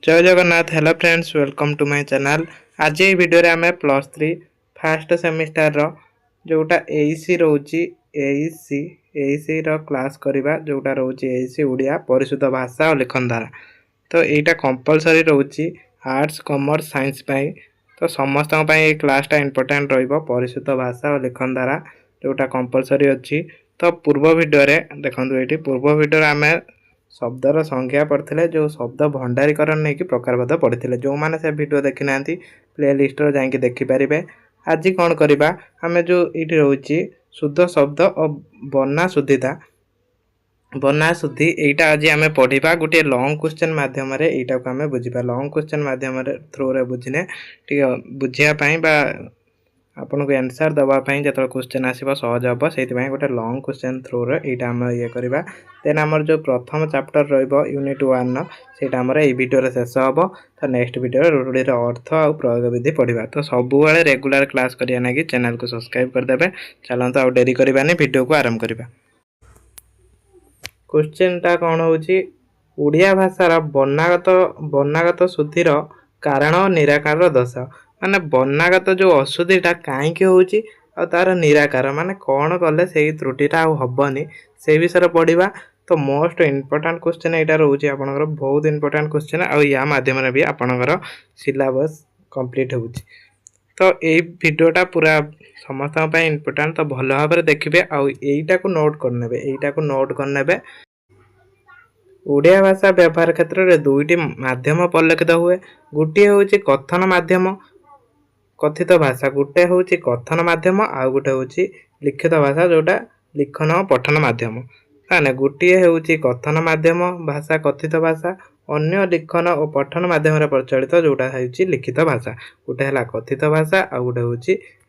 जय Jagannath. Hello friends, welcome to my channel. आज ये वीडियो रे आमे +3 फर्स्ट सेमिस्टर रो जोटा एईसी रोची एईसी रो क्लास करिबा जोटा रोची एईसी उड़िया परिशुद्ध भाषा और लेखन धारा। तो एटा कंपलसरी रोची आर्ट्स कॉमर्स साइंस पाई। तो समस्त पाई ए क्लासटा इंपोर्टेंट रहइबो परिशुद्ध भाषा और लेखन धारा जोटा कंपलसरी अछि। तो पूर्व वीडियो रे देखंतु एठी पूर्व वीडियो रे आमे शब्दर संज्ञा पढ़ते जो शब्द भंडारीकरण नहीं कि प्रकारभेद पढ़ते जो मैंने से वीडियो देखी ना प्लेलिस्ट जाकि देखिपारे। आज कौन करवा आम जो ये रोचे शुद्ध शब्द और बना शुद्धिता बना शुद्धि यहीटा आज आम पढ़ा गोटे लंग क्वेश्चन मध्यम यहाँ को आम बुझा लंग क्वेश्चन मध्यम थ्रू रे बुझने टे बुझापी आपन को आंसर दवापाई जो क्वेश्चन आसो सहज हम से गोटे लंग क्वेश्चन थ्रू रे यहाँ आम ये करवा। देन आमर जो प्रथम चैप्टर यूनिट 1 से वीडियो शेष हम। तो नेक्स्ट वीडियो रूढ़ी अर्थ और प्रयोग विधि पढ़ा। तो सब रेगुलर क्लास करिया ना कि चैनल को सब्सक्राइब करदे। चलते आउ डेरी करवानी वीडियो को आरंभ करवा। क्वेश्चन टा कौन होची उड़िया भाषार बनागत शुद्धिर कारण और निराकार दशा माने बनागत जो अशुद्धिटा कहीं होची और तार निराकार माने कौन कले से त्रुटिटा हबनी से विषय पढ़ा। तो मोस्ट इंपोर्टेंट क्वेश्चन यहाँ रोचे आपनकर बहुत इंपोर्टेंट क्वेश्चन और या माध्यम भी आपनकर सिलेबस कंप्लीट हो। तो ये वीडियोटा पूरा समस्त इंपोर्टेंट। तो भल भाव देखिए आईटा को नोट करने यहीटा को नोट करने। ओडिया भाषा व्यवहार क्षेत्र में दुईटी माध्यम परिलक्षित हुए। गोटे हूँ कथन माध्यम कथित भाषा गोटे हूँ कथन माध्यम आउ गोटे हूँ लिखित भाषा जोटा लिखन और पठन माध्यम। ताने गोटे हूँ कथन माध्यम भाषा कथित भाषा अन्य लिखन और पठन माध्यम प्रचलित जोटा हूँ लिखित भाषा। गोटे है कथित भाषा आउ गोटे हूँ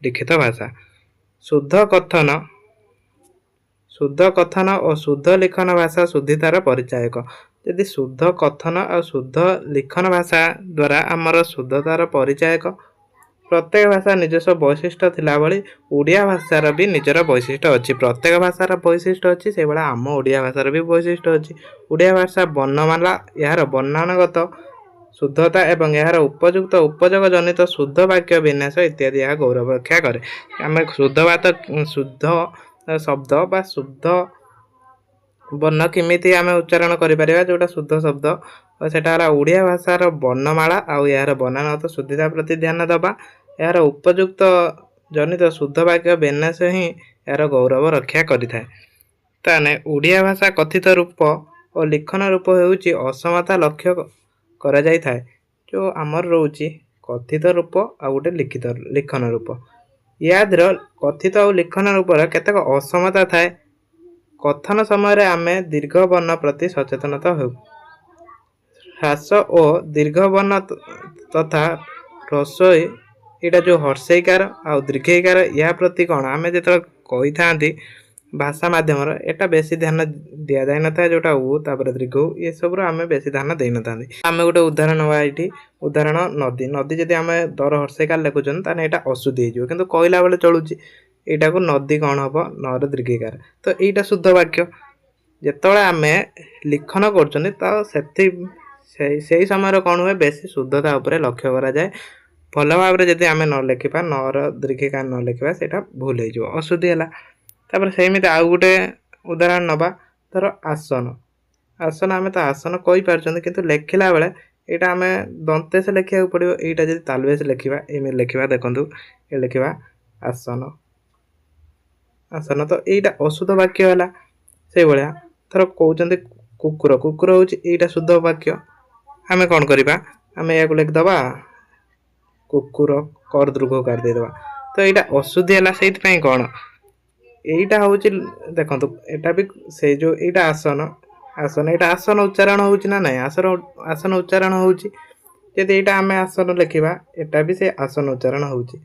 लिखित भाषा। शुद्ध कथन और शुद्ध लिखन भाषा शुद्धितार परिचायक। यदि शुद्ध कथन और शुद्ध लिखन भाषा द्वारा आमर शुद्धतार परिचायक। प्रत्येक भाषा निजस्व वैशिष्ट्य थिला भली ओडिया भाषार भी निजर वैशिष्ट्य अच्छी। प्रत्येक भाषार वैशिष्ट्य अच्छी से भाई आम ओडिया भाषार भी वैशिष्ट्य अच्छी। ओडिया भाषा वर्णमाला यार बनानगत शुद्धता एवं यार उपयुक्त उपयोग जनित शुद्ध वाक्य विन्यास इत्यादि यह गौरव रक्षा करे। आम शुद्ध शब्द बा शुद्ध वर्ण किमिति आम उच्चारण करिपरिबा जोटा शुद्ध शब्द सेटा ओडिया भाषार वर्णमाला आउ यार बनानगत शुद्धिता प्रति ध्यान दबा। यार उपयुक्त जनित शुद्ध वाक्य विन्यास ही यार गौरव रक्षा करिथाय। ताने ओडिया भाषा कथित रूप और लिखन रूप हेउची असमता लक्ष्य करा जाय थाय। जो आमर रोची कथित रूप आ गोटे लिखित लिखन रूप याद कथित और लिखन रूप केतक असमता थाए। कथन समय आमे दीर्घ वर्ण प्रति सचेतनता हो। ह्रास और दीर्घ वर्ण तथा ह्रस्व यहाँ जो हर्षईकार आ दीर्घईकार या प्रति कौन आम जो कही था भाषा माध्यम एटा बेसी ध्यान दि जाए न था जोटा तापर दीर्घ ये सब आम बेसी ध्यान दे ना। आम गोटे उदाहरण ना ये उदाहरण नदी नदी जब आम दर हर्षईकार लिखुन ताने यहाँ अशुद्धि हो किंतु कहला बेले चलुची यहाँ को नदी कौन हम नर दीर्घईकार। तो यहाँ शुद्ध वाक्य जिते आम लिखन कर समय कौन हुए बेसी शुद्धता उपर लक्ष्य करा जाए। भल भाव में जब आम न लिखा नर दीर्घईकार न लिखा से भूल हो अशुद्धि है। तापर सेमिति आउ गोटे उदाहरण नवा धर आसन आसन आम तो आसन कही पार्छन किंतु लिखला बेले यहाँ आम दंतेश लिखा पड़ो। यहाँ जब तालबेश लिखा एम लिखा देखु ये लिखा आसन आसन तो यहाँ अशुद्ध वाक्य है। से भाया धर कहते कुकुर कुकुर हूँ यहाँ शुद्ध वाक्य। आम कौन करवा आम या लिखिदबा कुकुर कर दीर्घ कर देदबा। तो यहाँ अशुद्धि है से कौन यहीटा हूँ देखो यहाँ भी से जो यहाँ आसन आसन यहाँ आसन उच्चारण होना ना आसन उच्चारण होती यहाँ आम आसन लिखा यहाँ भी से आसन उच्चारण होती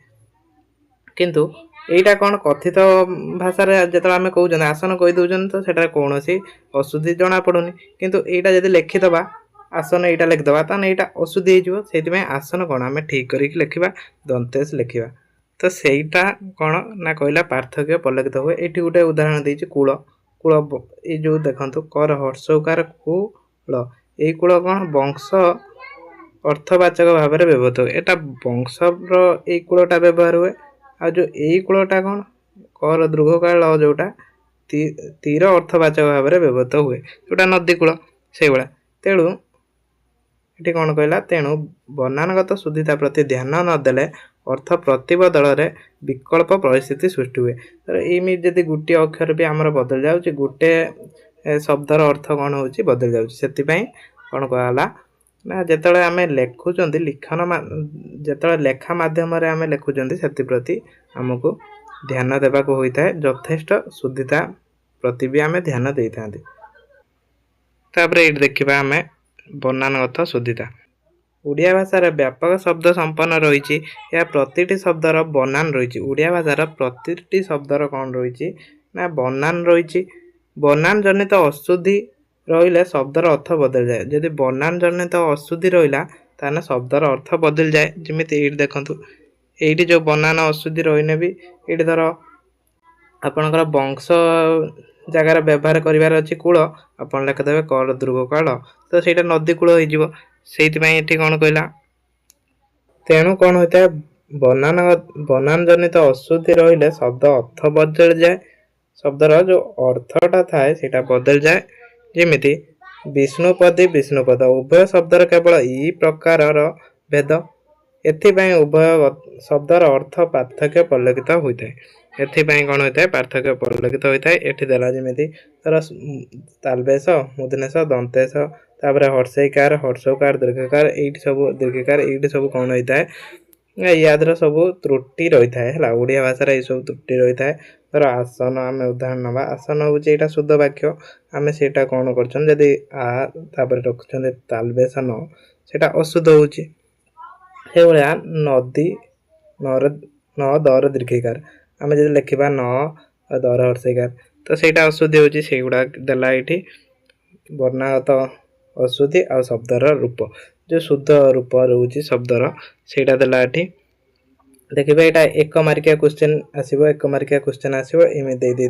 किंतु यहाँ कौन कथित भाषा जो आम कहते आसन कहीदे तो सेटा कौन अशुद्धि जना पड़ूनी किंतु यहाँ जब लिखिदबा आसन यहाँ लिखिदबा तो यहाँ अशुद्धि हो आसन कौन आम ठीक कर लिखा दंतेश लिखा। तो सेटा कौन ना कहला पार्थक्य परिलक्षित हुए। ये गोटे उदाहरण देती कूल कूल ये जो देखो कर हर्षकार कूल ये कूल कौन वंश अर्थवाचक भाव में व्यवहृत हुए। एटा वंशर यही कूलटा व्यवहार हुए। आ जो यही कूलटा कौन कर दीर्घकाल जोटा तीर अर्थवाचक भाव में व्यवहृत हुए जोटा नदी कूल से भाया। तेणु ये कौन कहला तेणु बनानगत शुद्धिता प्रति ध्यान नदेले अर्थ प्रतिबदल विकल्प परिस्थिति सृष्टि हुए। तो ये जदि गोटे अक्षर भी आमर बदल जाऊँगी गोटे शब्दर अर्थ कौन हो बदल जाऊँगी से कौन कहला ना जिते आम लेखुंट लिखन जो लेखा मध्यम आम लेखुंट से प्रति आमको ध्यान देवा होता है। यथेष्ट शुद्धिता प्रति भी आम ध्यान दे था। ये देखा आम बनानगत शुद्धिता ओडिया भाषार व्यापक शब्द संपन्न रही है। प्रति शब्दर बनान रही ओडिया भाषार प्रति शब्दर कौन रही ना बनान रही। बनान जनित अशुद्धि रहिले शब्दर अर्थ बदल जाए। जदि बनान जनित अशुद्धि रहा ताने शब्दर अर्थ बदल जाए। जमी ये देखूँ ये जो बनान अशुद्धि रही भी ये धर आपणकर वंश जगार व्यवहार करार अच्छी कूल आप लिखिदेवे कर दीर्घकाल तो सहीटा नदी कूल हो से कौन कहला तेणु कौन होता है बनान जनित अशुद्धि रहिले शब्द अर्थ बदल जाए। शब्दर जो अर्थटा थाए सेटा बदल जाए। जमिति विष्णुपदी विष्णुपद उभय शब्दर केवल ई प्रकार भेद एथिपाई उभय शब्दर अर्थ पार्थक्य परिलक्षित होता है। एथिपाई कौन होता है पार्थक्य परिलक्षित होता है। एठी देला जमिति तर तालबेश मुदनेश दंतेश तापर हर्षईकार हर्षकार दीर्घकार ये सब दीर्घकार ये सब कौन होता है यादर सब त्रुटि रही है। ओडिया भाषा ये सब त्रुटि रही है। तर आसन आम उदाहरण नवा आसन हूँ यहाँ शुद्ध वाक्य आम से कौन कर रखुं तालबेश न से अशुद्ध होया नदी न दर दीर्घिकार आम जो लिखा न दर हर्षिकार तो सहीटा अशुद्धि होगी से गुड़ा देला ये वर्णागत अशुद्धि आ शब्दर रूप जो शुद्ध रूप रोचे शब्दर सेटा देला ये देखिए यहाँ एक मार्किया क्वेश्चन आसो एक मार्किया क्वेश्चन आसो एम दे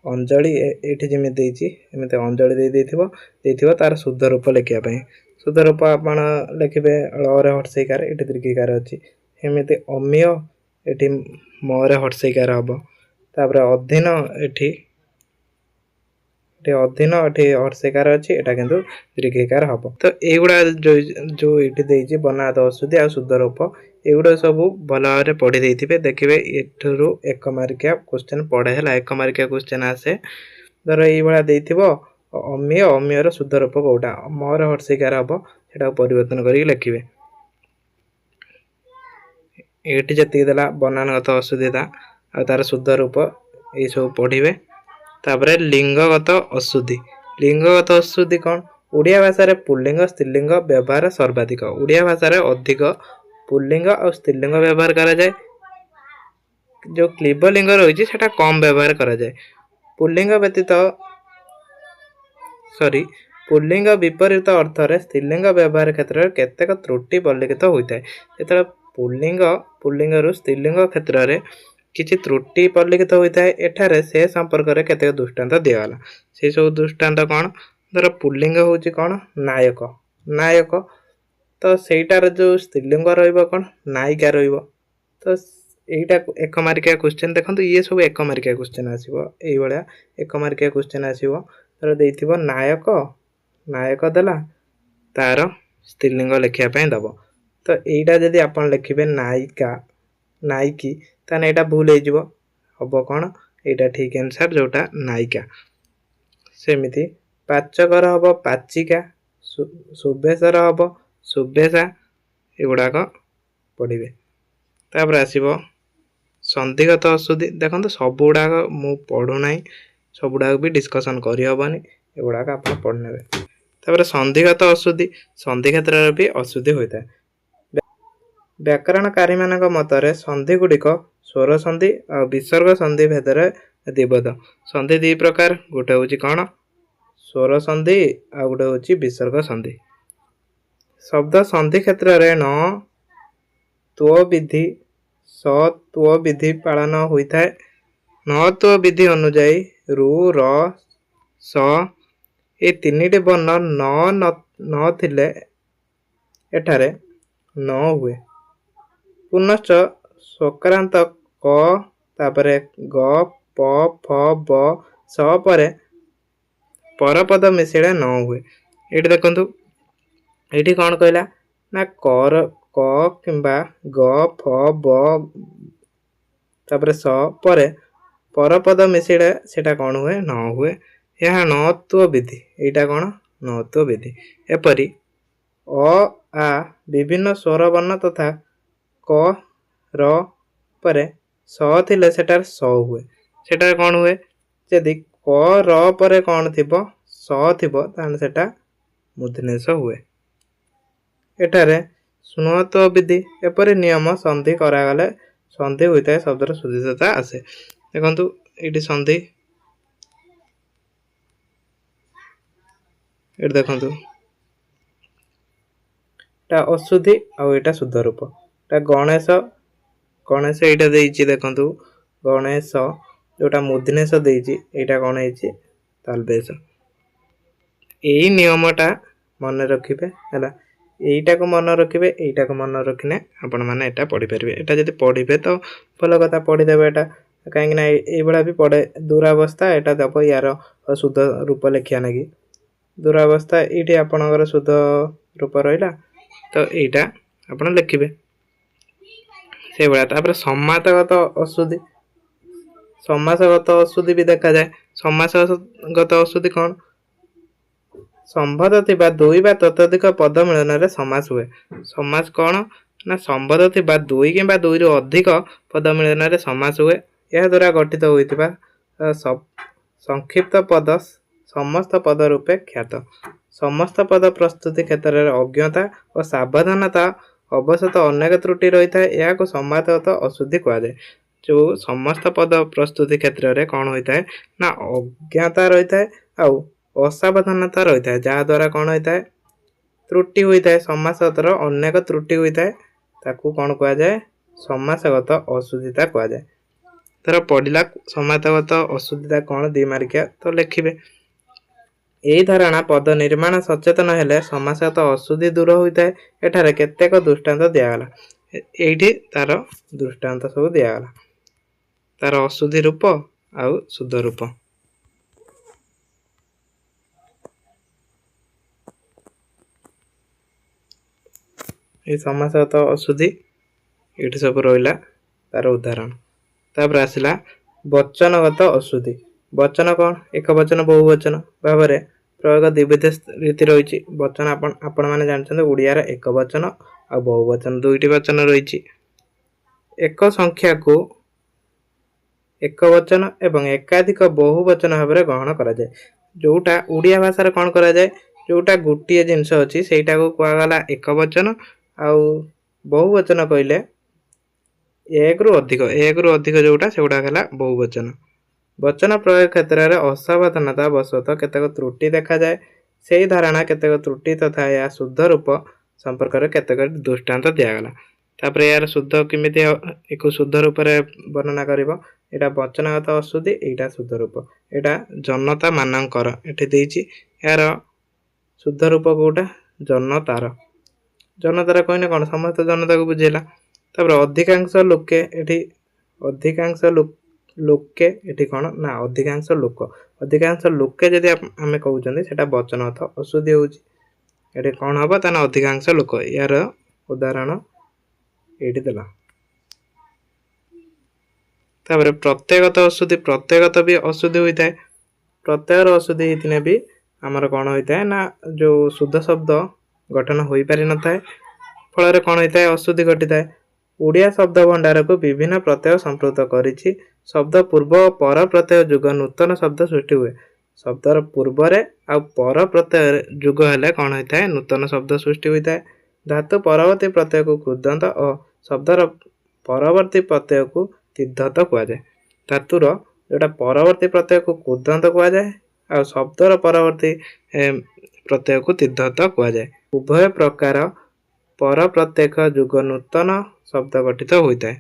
अंजलि ये जमी एमती अंजलि दे तार शुद्ध रूप लिखापी शुद्ध रूप आप लिखे ଳରେ हर्षईकार ये दीर्घिकार अच्छी एमती अमीय ये मरे हर्षईकार हम तापर अधीन ये अधीन ये हर्षईकार अच्छी एटा किंतु दीर्घिकार हम। तो युवा जो ये बनाद अशुद्धि आ शुद्ध रूप एगुड़ा सब भल भाव पढ़ी देते देखिए एठू एक मार्किया क्वेश्चन पढ़े है। एक मार्किया क्वेश्चन आसे धर ये अमीय अमीयर शुद्ध रूप कौटा मर हर्षिकार हम से परिवर्तन कर लिखे ये जी देला बनानगत अशुद्धिता आ तार शुद्ध रूप ये सब पढ़े। तापर लिंगगत अशुद्धि लिंगगत अशुद्धि कौन ओडिया भाषा पुल्लिंग स्त्रीलिंग व्यवहार सर्वाधिक ओडिया भाषा अधिक पुल्लिंग और स्त्रीलिंग व्यवहार करा जाए। जो क्लीबलिंग रही है कम व्यवहार करा जाए। पुल्लिंग व्यतीत पुल्लिंग विपरीत अर्थ स्त्रीलिंग व्यवहार क्षेत्र में केतेक त्रुटि परिलक्षित होता है। जो पुल्लिंग स्त्रीलिंग क्षेत्र में किसी त्रुटि परिलक्षित होता है एठारे से संपर्क में केतेक दृष्टांत दिगला से सब दृष्टांत कौन धर पुल्लिंग हूँ कौन नायक नायक तो सहीटार जो स्त्रीलिंग रौन नायिका तो यहीटा एक मार्किया क्वेश्चन देखो ये सब एक मार्किया क्वेश्चन आसो ये एक मार्किया क्वेश्चन आसो तर दे नायक नायक देला तार स्त्रीलिंग लिखापी दब तो यहीटा जदि आप लिखे नायिका नायिकी ताने यहाँ भूल हो हम कौन यहाँ ठीक आंसर जोटा नायिका। सेमिति पाचकर हम पाचिका शुभेशर हम शुभेशा एगुड़ाक पढ़े। तापर आसो संधिगत अशुद्धि देखो सब गुड़ाक मु पढ़ुना सब गुड़ाक भी डिस्कसन करहबनी एगुड़ाक आप पढ़ने। तापर संधिगत अशुद्धि संधि क्षेत्र में भी अशुद्धि होता है। व्याकरणकारी मान मतरे संधि गुड़िक स्वर संधि और विसर्ग संधि भेदर दिबद संधि दी प्रकार गोटे हूँ कौन स्वर संधि आ गोटे हूँ विसर्ग संधि। शब्द संधि क्षेत्र में न त्व विधि स त्व विधि पालन होता है। न त्व विधि अनुजाई रु र स ये तीन वर्ण न थिले ଏଠାରେ ନ ହୁଏ। ପୁନଶ୍ଚ ସ୍ୱକାରାନ୍ତ କ ତାପରେ ଗ ପ ଫ ବ ସ ପରେ ପରପଦ ମିଶିଲେ ନ ହୁଏ। ଏଇଠି ଦେଖନ୍ତୁ, ଏଇଠି କ'ଣ କହିଲା ନା କ କିମ୍ବା ଗ ଫ ବ ତାପରେ ସ ପରେ ପରପଦ ମିଶିଲେ ସେଟା କ'ଣ ହୁଏ? ନ ହୁଏ। ଏହା ନତ୍ୱ ବିଧି। ଏଇଟା କ'ଣ? ନତ୍ୱ ବିଧି। ଏପରି ଅ ଆ ବିଭିନ୍ନ ସ୍ୱର ବର୍ଣ୍ଣ ତଥା କ ର ପରେ ସ ଥିଲେ ସେଟାରେ ସ ହୁଏ। ସେଟାରେ କ'ଣ ହୁଏ? ଯଦି କ ର ପରେ କ'ଣ ଥିବ? ସ ଥିବ, ତାହେଲେ ସେଟା ମୂର୍ଧନ୍ୟଷ ହୁଏ। ଏଠାରେ ସ୍ୱତ୍ୱ ବିଧି। ଏପରି ନିୟମ ସନ୍ଧି କରାଗଲେ ସନ୍ଧି ହୋଇଥାଏ, ଶବ୍ଦର ସୁଧିତତା ଆସେ। ଦେଖନ୍ତୁ ଏଇଠି ସନ୍ଧି, ଏଠି ଦେଖନ୍ତୁ ଏଟା ଅଶୁଦ୍ଧି ଆଉ ଏଇଟା ଶୁଦ୍ଧ ରୂପ। ଏଟା ଗଣେଶ ଏଇଟା ଦେଇଛି, ଦେଖନ୍ତୁ ଗଣେଶ ଯୋଉଟା ମୂର୍ଧନ୍ୟଷ ଦେଇଛି, ଏଇଟା କ'ଣ ହେଇଛି? ତାଲବେଶ। ଏଇ ନିୟମଟା ମନେ ରଖିବେ ହେଲା। এইটাକୁ ମନେ ରଖିବେ, এইଟାକୁ ମନେ ରଖିଲେ ଆପଣମାନେ ଏଇଟା ପଢ଼ିପାରିବେ। ଏଇଟା ଯଦି ପଢ଼ିବେ ତ ଭଲ କଥା, ପଢ଼ିଦେବେ ଏଇଟା। କାହିଁକିନା ଏଇଭଳିଆ ବି ପଡ଼େ ଦୂରାବସ୍ଥା, ଏଇଟା ଦେବ ୟାର ଶୁଦ୍ଧ ରୂପ ଲେଖିବା ଲାଗି। ଦୂରାବସ୍ଥା ଏଇଠି ଆପଣଙ୍କର ଶୁଦ୍ଧ ରୂପ ରହିଲା, ତ ଏଇଟା ଆପଣ ଲେଖିବେ ସେଇଭଳିଆ। ତାପରେ ସମାସଗତ ଅଶୁଦ୍ଧି। ସମାସଗତ ଅଶୁଦ୍ଧି ବି ଦେଖାଯାଏ। ସମାସଗତ ଅଶୁଦ୍ଧି କ'ଣ? ସମ୍ବନ୍ଧ ଥିବା ଦୁଇ ବା ତତୋଧିକ ପଦ ମିଳନରେ ସମାସ ହୁଏ। ସମାସ କ'ଣ? ନା ସମ୍ବନ୍ଧ ଥିବା ଦୁଇ କିମ୍ବା ଦୁଇରୁ ଅଧିକ ପଦ ମିଳନରେ ସମାସ ହୁଏ। ଏହା ଦ୍ୱାରା ଗଠିତ ହୋଇଥିବା ସଂକ୍ଷିପ୍ତ ପଦ ସମସ୍ତ ପଦ ରୂପେ ଖ୍ୟାତ। ସମସ୍ତ ପଦ ପ୍ରସ୍ତୁତି କ୍ଷେତ୍ରରେ ଅଜ୍ଞତା ଓ ସାବଧାନତା ଅବଶ୍ୟତ ଅନେକ ତ୍ରୁଟି ରହିଥାଏ। ଏହାକୁ ସମାସଗତ ଅଶୁଦ୍ଧି କୁହାଯାଏ। ଯେଉଁ ସମସ୍ତ ପଦ ପ୍ରସ୍ତୁତି କ୍ଷେତ୍ରରେ କ'ଣ ହୋଇଥାଏ? ନା ଅଜ୍ଞତା ରହିଥାଏ ଆଉ ଅସାବଧାନତା ରହିଥାଏ, ଯାହାଦ୍ୱାରା କ'ଣ ହୋଇଥାଏ? ତ୍ରୁଟି ହୋଇଥାଏ। ସମାସଗତର ଅନେକ ତ୍ରୁଟି ହୋଇଥାଏ, ତାକୁ କ'ଣ କୁହାଯାଏ? ସମାସଗତ ଅଶୁଦ୍ଧିତା କୁହାଯାଏ। ଧର ପଢ଼ିଲା ସମାସଗତ ଅଶୁଦ୍ଧିତା କ'ଣ? 2 ମାର୍କିଆ, ତ ଲେଖିବେ। ଏହି ଧାରଣା ପଦ ନିର୍ମାଣ ସଚେତନ ହେଲେ ସମାସଗତ ଅଶୁଦ୍ଧି ଦୂର ହୋଇଥାଏ। ଏଠାରେ କେତେକ ଦୃଷ୍ଟାନ୍ତ ଦିଆଗଲା। ଏଇଠି ତାର ଦୃଷ୍ଟାନ୍ତ ସବୁ ଦିଆଗଲା, ତାର ଅଶୁଦ୍ଧି ରୂପ ଆଉ ଶୁଦ୍ଧ ରୂପ। এই ସମାସଗତ ଅଶୁଦ୍ଧି ଏଇଠି ସବୁ ରହିଲା ତାର ଉଦାହରଣ। ତାପରେ ଆସିଲା ବଚନଗତ ଅଶୁଦ୍ଧି। ବଚନ କ'ଣ? ଏକ ବଚନ ବହୁ ବଚନ ଭାବରେ ପ୍ରୟୋଗ ଦ୍ୱିବିଧ ରୀତି ରହିଛି। ବଚନ ଆପଣମାନେ ଜାଣିଛନ୍ତି, ଓଡ଼ିଆର ଏକ ବଚନ ଆଉ ବହୁ ବଚନ, ଦୁଇଟି ବଚନ ରହିଛି। ଏକ ସଂଖ୍ୟାକୁ ଏକ ବଚନ ଏବଂ ଏକାଧିକ ବହୁ ବଚନ ଭାବରେ ଗ୍ରହଣ କରାଯାଏ। ଯୋଉଟା ଓଡ଼ିଆ ଭାଷାରେ କ'ଣ କରାଯାଏ? ଯୋଉଟା ଗୋଟିଏ ଜିନିଷ ଅଛି ସେଇଟାକୁ କୁହାଗଲା ଏକ ବଚନ, ଆଉ ବହୁ ବଚନ କହିଲେ ଏକରୁ ଅଧିକ ଯୋଉଟା ସେଗୁଡ଼ା ହେଲା ବହୁ ବଚନ। ବଚନ ପ୍ରୟୋଗ କ୍ଷେତ୍ରରେ ଅସାବଧାନତା ବଶତଃ କେତେକ ତ୍ରୁଟି ଦେଖାଯାଏ। ସେହି ଧାରଣା କେତେକ ତ୍ରୁଟି ତଥା ଏହା ଶୁଦ୍ଧ ରୂପ ସମ୍ପର୍କରେ କେତେକ ଦୃଷ୍ଟାନ୍ତ ଦିଆଗଲା। ତାପରେ ଏହାର ଶୁଦ୍ଧ କେମିତି ଏକ ଶୁଦ୍ଧ ରୂପରେ ବର୍ଣ୍ଣନା କରିବ। ଏଇଟା ବଚନଗତ ଅଶୁଦ୍ଧି, ଏଇଟା ଶୁଦ୍ଧ ରୂପ। ଏଇଟା ଜନତା ମାନଙ୍କର ଏଠି ଦେଇଛି। ଏହାର ଶୁଦ୍ଧ ରୂପ କୋଉଟା? ଜନତାର। ଜନତାର କହିଲେ କ'ଣ? ସମସ୍ତ ଜନତାକୁ ବୁଝେଇଲା। ତାପରେ ଅଧିକାଂଶ ଲୋକେ, ଏଠି ଅଧିକାଂଶ ଲୋକେ ଏଠି କ'ଣ? ନା ଅଧିକାଂଶ ଲୋକ। ଅଧିକାଂଶ ଲୋକେ ଯଦି ଆମେ କହୁଛନ୍ତି ସେଟା ବଚନଗତ ଅଶୁଦ୍ଧି ହେଉଛି। ଏଠି କ'ଣ ହବ? ତାହେଲେ ଅଧିକାଂଶ ଲୋକ। ଏହାର ଉଦାହରଣ ଏଇଠି ଦେଲା। ତାପରେ ପ୍ରତ୍ୟୟଗତ ଅଶୁଦ୍ଧି। ପ୍ରତ୍ୟୟଗତ ବି ଅଶୁଦ୍ଧି ହୋଇଥାଏ। ପ୍ରତ୍ୟୟର ଅଶୁଦ୍ଧି ହେଇଥିଲେ ବି ଆମର କ'ଣ ହୋଇଥାଏ? ନା ଯେଉଁ ଶୁଦ୍ଧ ଶବ୍ଦ ଗଠନ ହୋଇପାରିନଥାଏ, ଫଳରେ କ'ଣ ହୋଇଥାଏ? ଅଶୁଦ୍ଧି ଘଟିଥାଏ। ଓଡ଼ିଆ ଶବ୍ଦ ଭଣ୍ଡାରକୁ ବିଭିନ୍ନ ପ୍ରତ୍ୟୟ ସମ୍ପୃକ୍ତ କରିଛି। ଶବ୍ଦ ପୂର୍ବ ଓ ପର ପ୍ରତ୍ୟୟ ଯୁଗ ନୂତନ ଶବ୍ଦ ସୃଷ୍ଟି ହୁଏ। ଶବ୍ଦର ପୂର୍ବରେ ଆଉ ପର ପ୍ରତ୍ୟୟ ଯୁଗ ହେଲେ କ'ଣ ହୋଇଥାଏ? ନୂତନ ଶବ୍ଦ ସୃଷ୍ଟି ହୋଇଥାଏ। ଧାତୁ ପରବର୍ତ୍ତୀ ପ୍ରତ୍ୟୟକୁ କୃଦନ୍ତ ଓ ଶବ୍ଦର ପରବର୍ତ୍ତୀ ପ୍ରତ୍ୟୟକୁ ତିର୍ଧତ କୁହାଯାଏ। ଧାତୁର ଯୋଉଟା ପରବର୍ତ୍ତୀ ପ୍ରତ୍ୟୟକୁ କୃଦନ୍ତ କୁହାଯାଏ ଆଉ ଶବ୍ଦର ପରବର୍ତ୍ତୀ ପ୍ରତ୍ୟୟକୁ ତିର୍ଧତ କୁହାଯାଏ। ଉଭୟ ପ୍ରକାର ପର ପ୍ରତ୍ୟୟ ଯୁଗ ନୂତନ ଶବ୍ଦ ଗଠିତ ହୋଇଥାଏ।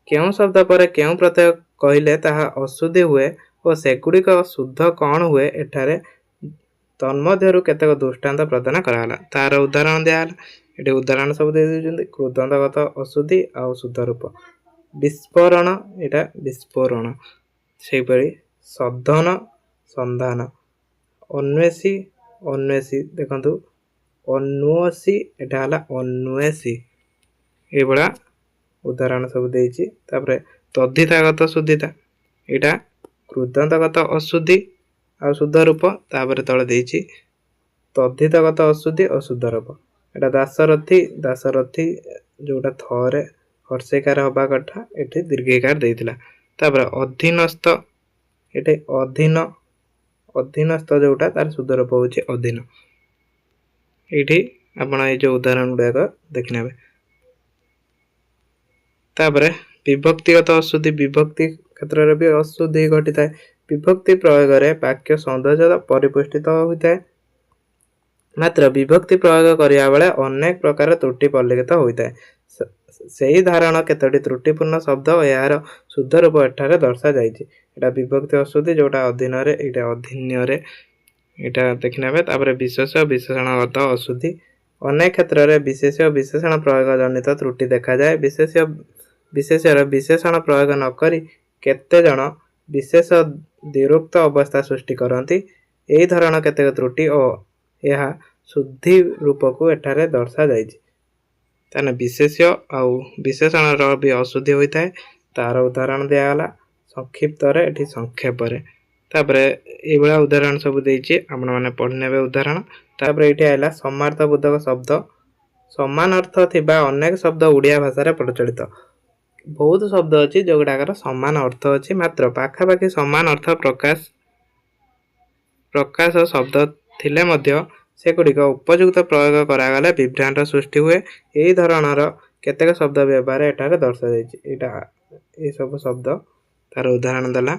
କେଉଁ ଶବ୍ଦ ପରେ କେଉଁ ପ୍ରତ୍ୟୟ କହିଲେ ତାହା ଅଶୁଦ୍ଧି ହୁଏ ଓ ସେଗୁଡ଼ିକ ଶୁଦ୍ଧ କ'ଣ ହୁଏ? ଏଠାରେ तन्मध्यरु केतेक दृष्टांत प्रदान कराला तार उदाहरण दियाला एठी उदाहरण सब दे दिउछन्ती कृदंतगत अशुद्धि आ शुद्ध रूप विस्फोरण एटा विस्फोरण सेहि परि सधन संधान अन्वेषी अन्वेषी देखंतु अन्वेषी एटा हला अन्वेषी एबडा उदाहरण सब देइछि तापरे तद्धितागत शुद्धिता एटा कृदंतगत अशुद्धि आ शुद्ध रूप तापरे तळे देइछि तद्धितागत अशुद्धि अशुद्ध रूप एटा दासरथी जोटा थरे हर्षेकार हबा कथा एठी दीर्घिकार देइतिला तापरे अधीनस्थ एटे अधीनस्थ जोटा तार शुद्ध रूप होछि अधीन एठी आपण ए जो उदाहरण गुडाक देखिनेबे तापरे विभक्तिगत अशुद्धि विभक्ति क्षेत्र रे भी अशुद्धि घटिता है विभक्ति प्रयोग रे वाक्य सौंदर्य परिपुष्टित होता है मात्र विभक्ति प्रयोग करिया बेले अनेक प्रकार त्रुटि परिलक्षित होता है सेही धारण केतोटी त्रुटिपूर्ण शब्द यार शुद्ध रूप एठारे दर्शा जाइछि एटा विभक्ति अशुद्धि जोटा अधीन रे एटा अधीन्य रे एटा देखिनेबे तापरे विशेष विशेषणगत अशुद्धि अनेक क्षेत्र रे विशेष विशेषण प्रयोग जनित त्रुटि देखा जाए विशेषर विशेषण प्रयोग न करी केते जन विशेष दिरुक्त अवस्था सृष्टि करती एही धरण केतेक त्रुटि और यह शुद्धि रूप को एठारे दर्शा जाइछि ताने विशेष आउ विशेषण रो भी अशुद्धि होता है तार उदाहरण दियाला संक्षिप्त रे एठी संक्षेप रे तापरे ए बळा उदाहरण सब देइछि आपण माने पढनेबे उदाहरण तापरे एठी आइला समार्थबोधक शब्द समान अर्थ थिबा अनेक शब्द उड़िया भाषा रे प्रचलित बहुत शब्द अच्छी जोगुड़ाकर समान अर्थ अच्छी मात्र पाखापाखि समान अर्थ प्रकाश शब्द थिले मध्य सेगुड़िक उपयुक्त प्रयोग करागले विभ्रांत सृष्टि हुए यही धरणर केतेक शब्द व्यवहार एठारे दर्शा जाइछि एटा ए सब शब्द तार उदाहरण देला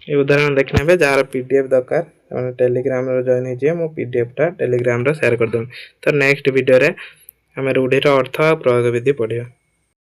ए उदाहरण देखनेबे जार पीडीएफ दरकार माने टेलीग्राम रे जॉइन हिजे मो पीडीएफ टा टेलीग्राम रे शेयर कर दम तो नेक्स्ट वीडियो रे हमें रूढ़ी अर्थ प्रयोग विधि पढ़िया।